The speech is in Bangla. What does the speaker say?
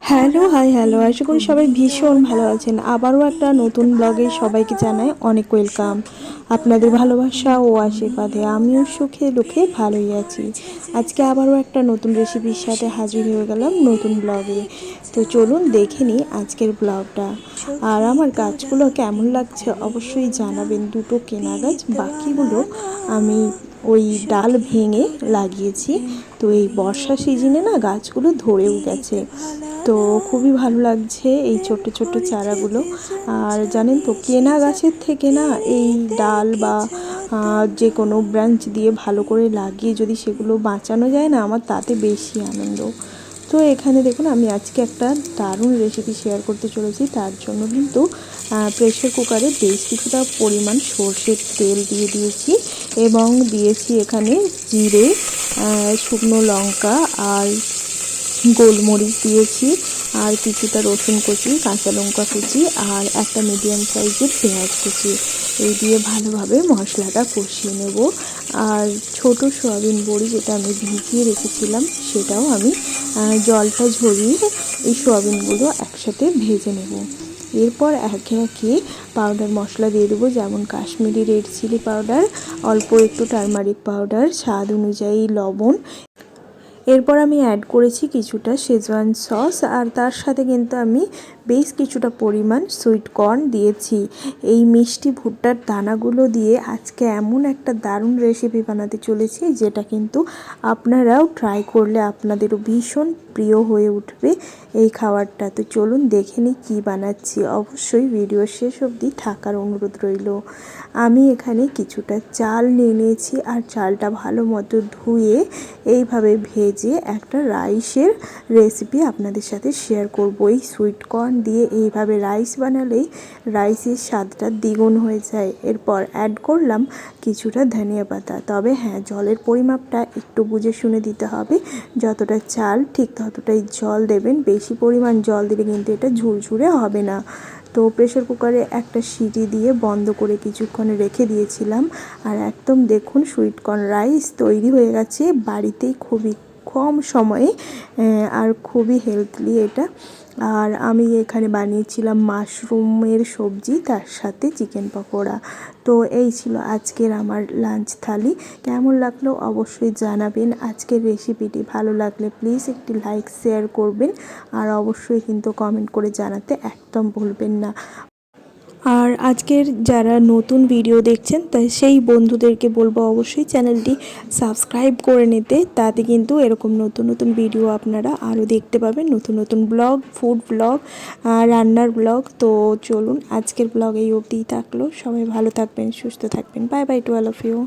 Hello, high, hello. আশা করি সবাই ভীষণ ভালো আছেন। আবারও একটা নতুন ব্লগে সবাইকে জানাই অনেক ওয়েলকাম। আপনাদের ভালোবাসা ও আশীর্বাদে আমিও সুখে দুঃখে ভালোই আছি। আজকে আবারও একটা নতুন রেসিপির সাথে হাজির হয়ে গেলাম নতুন ব্লগে। তো চলুন দেখে নিই আজকের ব্লগটা। আর আমার গাছগুলো কেমন লাগছে অবশ্যই জানাবেন। দুটো কেনা গাছ, বাকিগুলো আমি ওই ডাল ভেঙে লাগিয়েছি। তো এই বর্ষা সিজনে না গাছগুলো ধরেও গেছে। তো খুবই ভালো লাগছে এই ছোট্ট ছোট্ট চারাগুলো। আর জানেন তো, কেনা গাছের থেকে না এই ডাল বা যে কোনো ব্রাঞ্চ দিয়ে ভালো করে লাগিয়ে যদি সেগুলো বাঁচানো যায় না, আমার তাতে বেশি আনন্দ। তো এখানে দেখুন, আমি আজকে একটা দারুণ রেসিপি শেয়ার করতে চলেছি। তার জন্য কিন্তু প্রেশার কুকারে বেশ কিছুটা পরিমাণ সর্ষের তেল দিয়ে দিয়েছি এবং দিয়েছি এখানে জিরে, শুকনো লঙ্কা আর গোলমরিচ দিয়েছি, আর কিছুটা রসুন কুচি, কাঁচা লঙ্কা কুচি আর একটা মিডিয়াম সাইজের পেঁয়াজ কুচি। এই দিয়ে ভালোভাবে মশলাটা কষিয়ে নেব। আর ছোট সয়াবিন বড়ি যেটা আমি ভিজিয়ে রেখেছিলাম, সেটাও আমি জলটা ঝরিয়ে এই সয়াবিনগুলো একসাথে ভেজে নেব। এরপর একে একে পাউডার মশলা দিয়ে দেবো, যেমন কাশ্মীরি রেড চিলি পাউডার, অল্প একটু টারমারিক পাউডার, স্বাদ অনুযায়ী লবণ। এরপর আমি অ্যাড করেছি কিছুটা শেজওয়ান সস, আর তার সাথে কিন্তু আমি বেশ কিছুটা পরিমাণ সুইট কর্ন দিয়েছি। এই মিষ্টি ভুট্টার দানাগুলো দিয়ে আজকে এমন একটা দারুণ রেসিপি বানাতে চলেছি, যেটা কিন্তু আপনারাও ট্রাই করলে আপনাদেরও ভীষণ প্রিয় হয়ে উঠবে এই খাবারটা। তো চলুন দেখে নিই কী বানাচ্ছি। অবশ্যই ভিডিও শেষ অবধি থাকার অনুরোধ রইল। আমি এখানে কিছুটা চাল নিয়ে নিয়েছি, আর চালটা ভালো মতো ধুয়ে এইভাবে ভেজে একটা রাইসের রেসিপি আপনাদের সাথে শেয়ার করব। এই সুইট কর্ন দিয়ে এইভাবে রাইস বানালেই রাইসের স্বাদটা দ্বিগুণ হয়ে যায়। এরপর অ্যাড করলাম কিছুটা ধনিয়া পাতা। তবে হ্যাঁ, জলের পরিমাপটা একটু বুঝে শুনে দিতে হবে। যতটা চাল ঠিক ততটাই জল দেবেন। বেশি পরিমাণ জল দিলে কিন্তু এটা ঝুরঝুরে হবে না। তো প্রেশার কুকারে একটা সিটি দিয়ে বন্ধ করে কিছুক্ষণ রেখে দিয়েছিলাম। আর একদম দেখুন, সুইট কর্ন রাইস তৈরি হয়ে গেছে বাড়িতেই, খুবই কম সময়ে আর খুবই হেলথলি এটা। আর আমি এখানে বানিয়েছিলাম মাশরুমের সবজি, তার সাথে চিকেন পকোড়া। তো এই ছিল আজকের আমার লাঞ্চ থালি। কেমন লাগলো অবশ্যই জানাবেন। আজকের রেসিপিটি ভালো লাগলে প্লিজ একটি লাইক শেয়ার করবেন, আর অবশ্যই কিন্তু কমেন্ট করে জানাতে একদম ভুলবেন না। আর আজকের যারা নতুন ভিডিও দেখছেন, তাই সেই বন্ধুদেরকে বলবো অবশ্যই চ্যানেলটি সাবস্ক্রাইব করে নিতে। তাতে কিন্তু এরকম নতুন নতুন ভিডিও আপনারা আরও দেখতে পাবেন, নতুন নতুন ব্লগ, ফুড ব্লগ, রান্নার ব্লগ। তো চলুন আজকের ব্লগ এই অবধিই থাকলো। সবাই ভালো থাকবেন, সুস্থ থাকবেন। Bye bye to all of you.